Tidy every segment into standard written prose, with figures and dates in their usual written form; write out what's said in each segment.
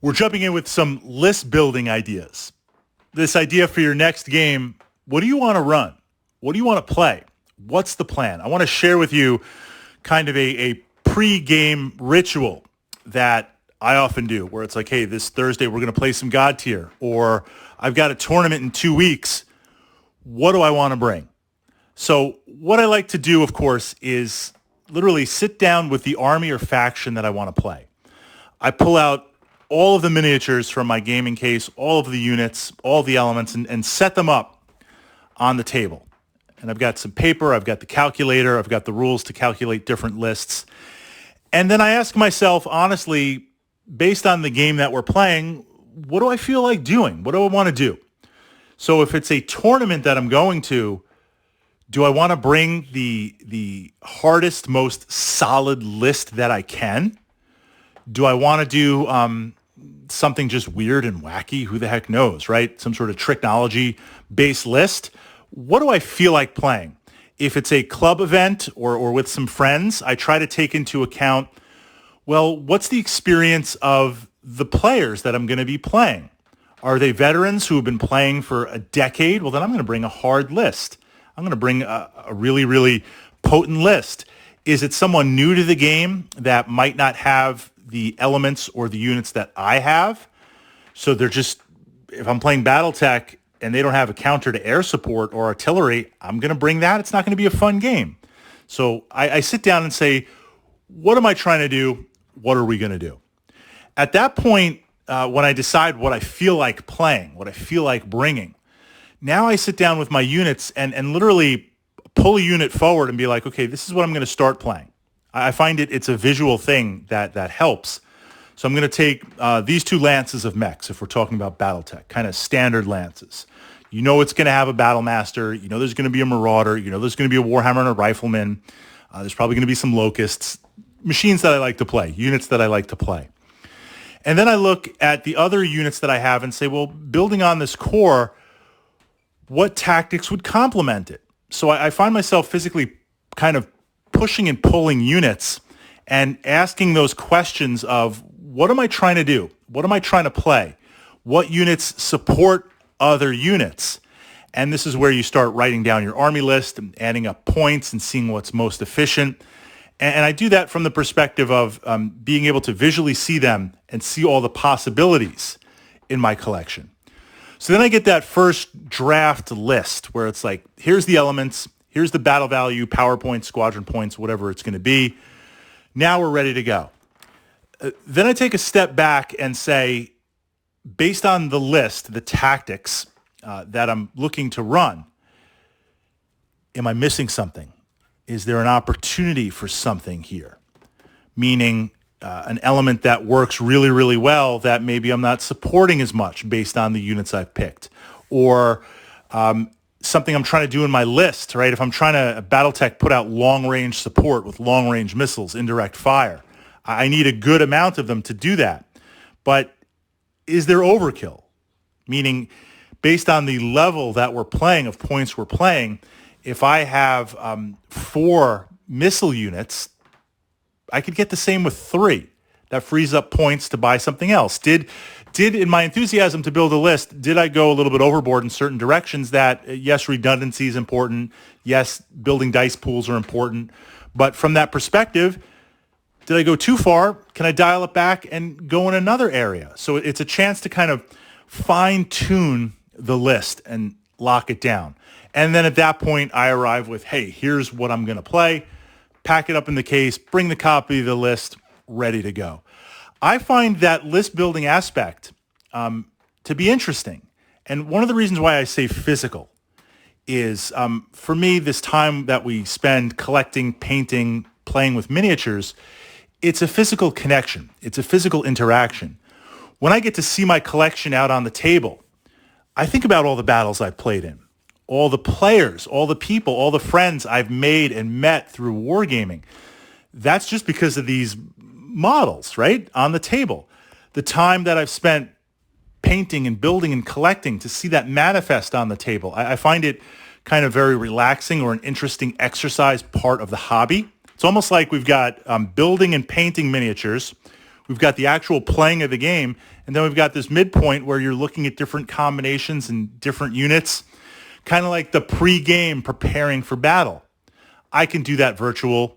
We're jumping in with some list building ideas. This idea for your next game, what do you want to run? What do you want to play? What's the plan? I want to share with you kind of a pre-game ritual that I often do where it's like, hey, this Thursday we're going to play some God tier, or I've got a tournament in 2 weeks. What do I want to bring? So what I like to do, of course, is literally sit down with the army or faction that I want to play. I pull out all of the miniatures from my gaming case, all of the units, all the elements, and set them up on the table. And I've got some paper, I've got the calculator, I've got the rules to calculate different lists. And then I ask myself, honestly, based on the game that we're playing, what do I feel like doing? What do I want to do? So if it's a tournament that I'm going to, do I want to bring the hardest, most solid list that I can? Do I want to do something just weird and wacky? Who the heck knows, right? Some sort of technology-based list. What do I feel like playing? If it's a club event or with some friends, I try to take into account, well, what's the experience of the players that I'm going to be playing? Are they veterans who have been playing for a decade? Well, then I'm going to bring a hard list. I'm going to bring a really, really potent list. Is it someone new to the game that might not have the elements or the units that I have? So they're just, if I'm playing Battletech and they don't have a counter to air support or artillery, I'm going to bring that. It's not going to be a fun game. So I sit down and say, what am I trying to do? What are we going to do? At that point, when I decide what I feel like playing, what I feel like bringing, now I sit down with my units and literally pull a unit forward and be like, okay, this is what I'm going to start playing. I find it's a visual thing that helps. So I'm going to take these two lances of mechs, if we're talking about Battletech, kind of standard lances. You know it's going to have a battle master. You know there's going to be a marauder. You know there's going to be a warhammer and a rifleman. There's probably going to be some locusts. Machines that I like to play, units that I like to play. And then I look at the other units that I have and say, well, building on this core, what tactics would complement it? So I find myself physically kind of pushing and pulling units and asking those questions of, what am I trying to do? What am I trying to play? What units support other units? And this is where you start writing down your army list and adding up points and seeing what's most efficient. And I do that from the perspective of being able to visually see them and see all the possibilities in my collection. So then I get that first draft list where it's like, here's the elements, here's the battle value, power points, squadron points, whatever it's going to be. Now we're ready to go. Then I take a step back and say, based on the list, the tactics that I'm looking to run, am I missing something? Is there an opportunity for something here? Meaning an element that works really, really well that maybe I'm not supporting as much based on the units I've picked. Or something I'm trying to do in my list, right? If I'm trying to, Battletech put out long-range support with long-range missiles, indirect fire. I need a good amount of them to do that. But is there overkill? Meaning, based on the level that we're playing, of points we're playing, if I have 4 missile units, I could get the same with 3. That frees up points to buy something else. Did in my enthusiasm to build a list, did I go a little bit overboard in certain directions that, yes, redundancy is important. Yes, building dice pools are important. But from that perspective, did I go too far? Can I dial it back and go in another area? So it's a chance to kind of fine-tune the list and lock it down. And then at that point, I arrive with, hey, here's what I'm going to play. Pack it up in the case, bring the copy of the list, ready to go. I find that list building aspect to be interesting. And one of the reasons why I say physical is, for me, this time that we spend collecting, painting, playing with miniatures, it's a physical connection. It's a physical interaction. When I get to see my collection out on the table, I think about all the battles I've played in, all the players, all the people, all the friends I've made and met through Wargaming. That's just because of these models, right, on the table. The time that I've spent painting and building and collecting, to see that manifest on the table, I find it kind of very relaxing or an interesting exercise part of the hobby. It's almost like we've got building and painting miniatures. We've got the actual playing of the game, and then we've got this midpoint where you're looking at different combinations and different units, kind of like the pre-game preparing for battle. I can do that virtual.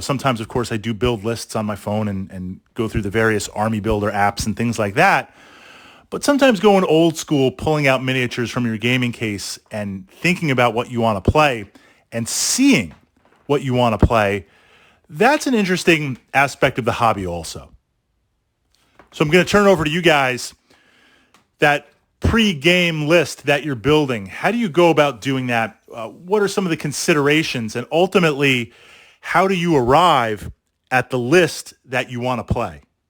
Sometimes, of course, I do build lists on my phone and go through the various army builder apps and things like that. But sometimes going old school, pulling out miniatures from your gaming case and thinking about what you want to play and seeing what you want to play, that's an interesting aspect of the hobby also. So I'm going to turn it over to you guys. That pre-game list that you're building, how do you go about doing that? What are some of the considerations? And ultimately, how do you arrive at the list that you want to play?